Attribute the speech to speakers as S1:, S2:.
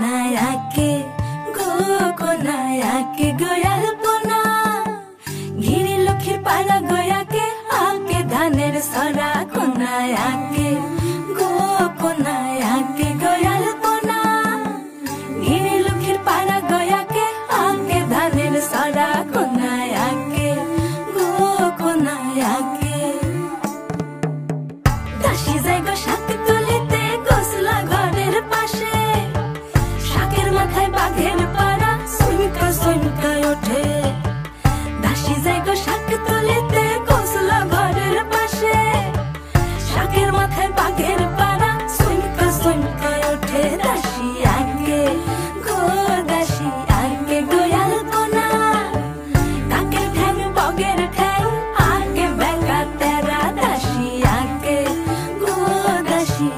S1: কোনায় আঁকে গো, কোনায় আঁকে গোয়াল পোনা। ঘিরি লক্ষ্মীর পাড়া গয়াকে আঁকে ধানের সরা কোনায় আঁকে গো, কোনায় আঁকে গোয়াল পোনা। ঘিরি লক্ষ্মীর পাড়া গয়াকে আঁকে ধানের সরা কোনায় আঁকে গো, কোনায় আঁকে। দাসী যায় গো শাক তুলিতে গোসলা ঘরের পাশে, শাকের মাথায় বাঘের পাড়া সুনকা সুনকা ওঠে। দাসী যায় গো শাক তুলিতে গোসলা ঘরের পাশে, শাকের মাথায় বাঘের পাড়া সুনকা সুনকা ওঠে। দাসী আঁকে গো, দাসী আঁকে গোয়াল পোনা। কাকের ঠ্যাং বগের ঠ্যাং আঁকে বেকা তেরা। দাসী আঁকে গো, দাসী